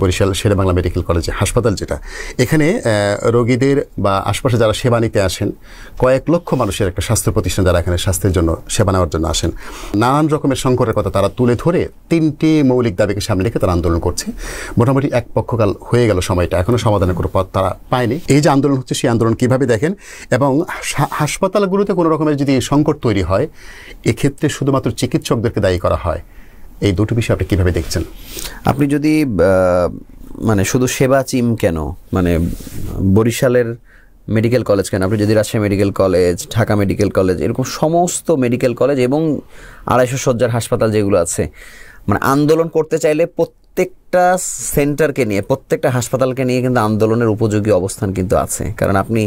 Barishal Sherebangla medical কলেজে হাসপাতাল যেটা, এখানে রোগীদের বা আশপাশে যারা সেবা নিতে আসেন কয়েক লক্ষ মানুষের একটা স্বাস্থ্য প্রতিষ্ঠান যারা এখানে স্বাস্থ্যের জন্য সেবা নেওয়ার জন্য আসেন, নানান রকমের সংকটের কথা তারা তুলে ধরে 3টি মৌলিক দাবিকে সামনে রেখে তারা আন্দোলন করছে। মোটামুটি এক পক্ষকাল হয়ে গেল সময়টা, এখনও সমাধানের কোনো পথ তারা পায়নি। এই যে আন্দোলন হচ্ছে সেই আন্দোলন কীভাবে দেখেন, এবং হাসপাতালগুলোতে কোনো রকমের যদি সংকট তৈরি হয় এক্ষেত্রে শুধুমাত্র চিকিৎসকদেরকে দায়ী করা হয়, এই দুটো বিষয় আপনি কীভাবে দেখছেন? আপনি যদি মানে শুধু সেবা চিম কেন, মানে বরিশালের মেডিকেল কলেজ কেন, আপনি যদি Rajshahi medical college, Dhaka medical college, এরকম সমস্ত মেডিকেল কলেজ এবং 250 শয্যার হাসপাতাল যেগুলো আছে, মানে আন্দোলন করতে চাইলে প্রত্যেকটা সেন্টারকে নিয়ে, প্রত্যেকটা হাসপাতালকে নিয়ে কিন্তু আন্দোলনের উপযোগী অবস্থান কিন্তু আছে। কারণ আপনি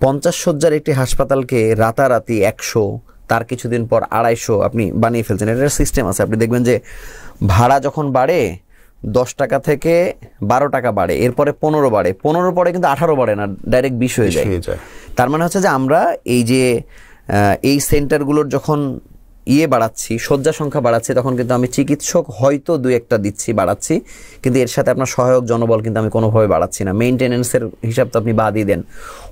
50 শয্যার একটি হাসপাতালকে রাতারাতি 100, তার কিছুদিন পর 250 আপনি বানিয়ে ফেলছেন। এটার সিস্টেম আছে। আপনি দেখবেন যে ভাড়া যখন বাড়ে 10 টাকা থেকে 12 টাকা বাড়ে, এরপরে 15 বাড়ে, 15 পরে কিন্তু 18 বাড়ে না, ডাইরেক্ট 20 হয়ে যায়। তার মানে হচ্ছে যে আমরা এই যে এই সেন্টারগুলোর যখন বাড়াচ্ছি, শয্যা সংখ্যা বাড়াচ্ছি, তখন কিন্তু আমি চিকিৎসক হয়তো 2-1টা দিচ্ছি, বাড়াচ্ছি, কিন্তু এর সাথে আপনার সহায়ক জনবল কিন্তু আমি কোনোভাবে বাড়াচ্ছি না। মেইনটেনেন্সের হিসাব তো আপনি বাদই দেন।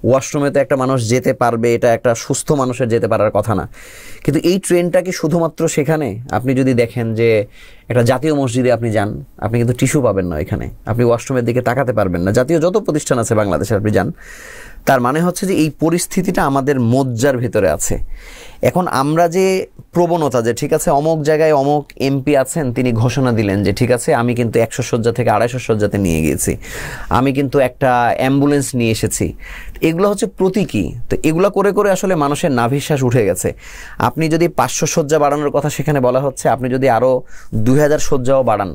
ওয়াশরুমে তো একটা মানুষ যেতে পারবে, এটা একটা সুস্থ মানুষের যেতে পারার কথা না। কিন্তু এই ট্রেনটা কি শুধুমাত্র সেখানে? আপনি যদি দেখেন যে একটা জাতীয় মসজিদে আপনি যান, আপনি কিন্তু টিস্যু পাবেন না এখানে, আপনি ওয়াশরুমের দিকে তাকাতে পারবেন না। জাতীয় যত প্রতিষ্ঠান আছে বাংলাদেশে আপনি যান, তার মানে হচ্ছে যে এই পরিস্থিতিটা আমাদের মজ্জার ভেতরে আছে। এখন আমরা যে প্রবণতা, যে ঠিক আছে অমুক জায়গায় অমুক এমপি আছেন, তিনি ঘোষণা দিলেন যে ঠিক আছে আমি কিন্তু 100 শয্যা থেকে 250 শয্যাতে নিয়ে গিয়েছি, আমি কিন্তু একটা অ্যাম্বুলেন্স নিয়ে এসেছি, এগুলো হচ্ছে প্রতীকী। তো এগুলো করে করে আসলে মানুষের নাভিশ্বাস উঠে গেছে। আপনি যদি 500 শয্যা বাড়ানোর কথা সেখানে বলা হচ্ছে, আপনি যদি আরও 2000 শয্যাও বাড়ান,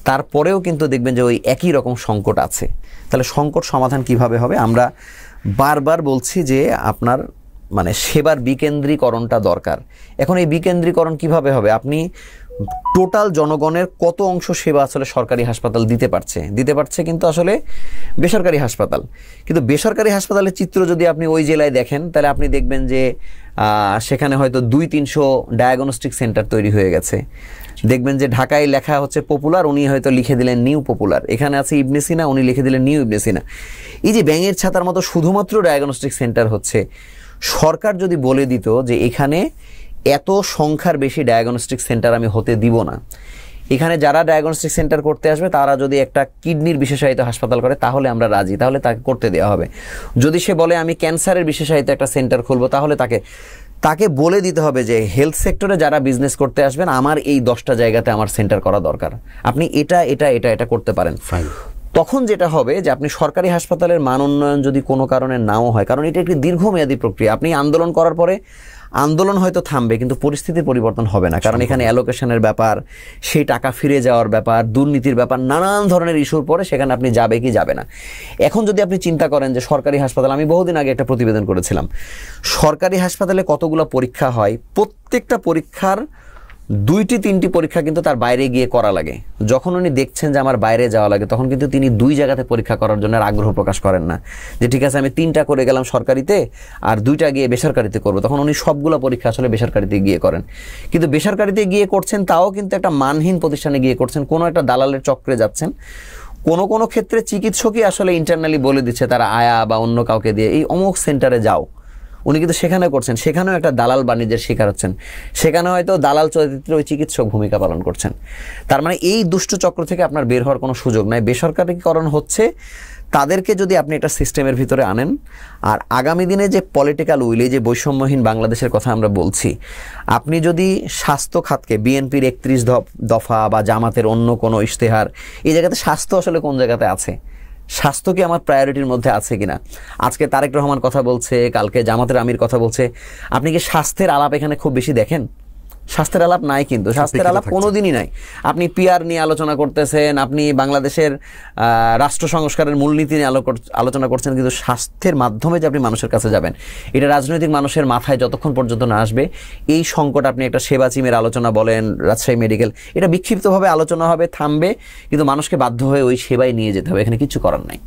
তারপরেও কিন্তু দেখবেন যে ওই একই রকম সংকট আছে। তাহলে সংকট সমাধান কিভাবে হবে? আমরা বারবার বলছি যে আপনার মানে সেবার বিকেন্দ্রীকরণটা দরকার। এখন এই বিকেন্দ্রীকরণ কিভাবে হবে? আপনি টোটাল জনগণের কত অংশ সেবা আসলে সরকারি হাসপাতাল দিতে পারছে কিন্তু আসলে বেসরকারি হাসপাতাল। কিন্তু বেসরকারি হাসপাতালের চিত্র যদি আপনি ওই জেলায় দেখেন, তাহলে আপনি দেখবেন যে সেখানে হয়তো 200-300 ডায়াগনস্টিক সেন্টার তৈরি হয়ে গেছে। দেখবেন যে ঢাকায় লেখা হচ্ছে পপুলার, উনি হয়তো লিখে দিলেন নিউ পপুলার। এখানে আছে ইবনে সিনা, উনি লিখে দিলেন নিউ ইবনে সিনা। এই যে ব্যাঙের ছাতার মতো শুধুমাত্র ডায়াগনস্টিক সেন্টার হচ্ছে, সরকার যদি বলে দিত যে এখানে এত সংখ্যার বেশি ডায়াগনস্টিক সেন্টার আমি হতে দিব না, এখানে যারা ডায়াগনস্টিক সেন্টার করতে আসবে তারা যদি একটা কিডনির বিশেষায়িত হাসপাতাল করে তাহলে আমরা রাজি, তাহলে তাকে করতে দেওয়া হবে। যদি সে বলে আমি ক্যান্সারের বিশেষায়িত একটা সেন্টার খুলবো, তাহলে তাকে বলে দিতে হবে যে হেলথ সেক্টরে যারা বিজনেস করতে আসবেন আমার এই 10টা জায়গাতে আমার সেন্টার করা দরকার, আপনি এটা এটা এটা এটা করতে পারেন। তখন যেটা হবে যে আপনি সরকারি হাসপাতালের মান উন্নয়ন যদি কোনো কারণে নাও হয়, কারণ এটা একটি দীর্ঘমেয়াদী প্রক্রিয়া, আপনি আন্দোলন করার পরে আন্দোলন হয়তো থামবে কিন্তু পরিস্থিতির পরিবর্তন হবে না, কারণ এখানে অ্যালোকেশনের ব্যাপার, সেই টাকা ফিরে যাওয়ার ব্যাপার, দুর্নীতির ব্যাপার, নানান ধরনের ইস্যুর পরে সেখানে আপনি যাবে কি যাবে না। এখন যদি আপনি চিন্তা করেন যে সরকারি হাসপাতাল, আমি বহুদিন আগে একটা প্রতিবেদন করেছিলাম, সরকারি হাসপাতালে কতগুলো পরীক্ষা হয়, প্রত্যেকটা পরীক্ষার 2-3টি পরীক্ষা কিন্তু তার বাইরে গিয়ে করা লাগে। যখন উনি দেখছেন যে আমার বাইরে যাওয়া লাগে, তখন কিন্তু তিনি 2 জায়গাতে পরীক্ষা করার জন্য আগ্রহ প্রকাশ করেন না, যে ঠিক আছে আমি 3টা করে গেলাম সরকারিতে আর 2টা গিয়ে বেসরকারিতে করবো। তখন উনি সবগুলো পরীক্ষা আসলে বেসরকারিতে গিয়ে করেন। কিন্তু বেসরকারিতে গিয়ে করছেন, তাও কিন্তু একটা মানহীন প্রতিষ্ঠানে গিয়ে করছেন, কোনো একটা দালালের চক্রে যাচ্ছেন। কোনো কোনো ক্ষেত্রে চিকিৎসকই আসলে ইন্টারনালি বলে দিচ্ছে তারা আয়া বা অন্য কাউকে দিয়ে এই অমুক সেন্টারে যাও, উনি কিন্তু সেখানে করছেন, সেখানেও একটা দালাল বাণিজ্যের শিকার হচ্ছেন, সেখানে হয়তো দালাল চরিত্রে ওই চিকিৎসক ভূমিকা পালন করছেন। তার মানে এই দুষ্ট চক্র থেকে আপনার বের হওয়ার কোনো সুযোগ নাই। বেসরকারীকরণ হচ্ছে, তাদেরকে যদি আপনি একটা সিস্টেমের ভিতরে আনেন, আর আগামী দিনে যে পলিটিক্যাল উইল, এই যে বৈষম্যহীন বাংলাদেশের কথা আমরা বলছি, আপনি যদি স্বাস্থ্য খাতকে বিএনপির 31 দফা বা জামাতের অন্য কোনো ইশতেহার, এই জায়গাতে স্বাস্থ্য আসলে কোন জায়গাতে আছে, স্বাস্থ্য কি আমার প্রায়োরিটির মধ্যে আছে কিনা? আজকে তারেক রহমান কথা বলছে, কালকে জামাতের আমির কথা বলছে, আপনি কি স্বাস্থ্যের আলাপ এখানে খুব বেশি দেখেন? স্বাস্থ্যের আলাপ নাই, কিন্তু স্বাস্থ্যের আলাপ কোনোদিনই নাই। আপনি পিআর নিয়ে আলোচনা করতেছেন, আপনি বাংলাদেশের রাষ্ট্র সংস্কারের মূলনীতি নিয়ে আলোচনা করছেন, কিন্তু স্বাস্থ্যের মাধ্যমে যে আপনি মানুষের কাছে যাবেন, এটা রাজনৈতিক মানুষের মাথায় যতক্ষণ পর্যন্ত না আসবে এই সংকট, আপনি একটা সেবা চিমের আলোচনা বলেন, রাজশাহী মেডিকেল, এটা বিক্ষিপ্তভাবে আলোচনা হবে, থামবে, কিন্তু মানুষকে বাধ্য হয়ে ওই সেবায় নিয়ে যেতে হবে, এখানে কিছু করার নাই।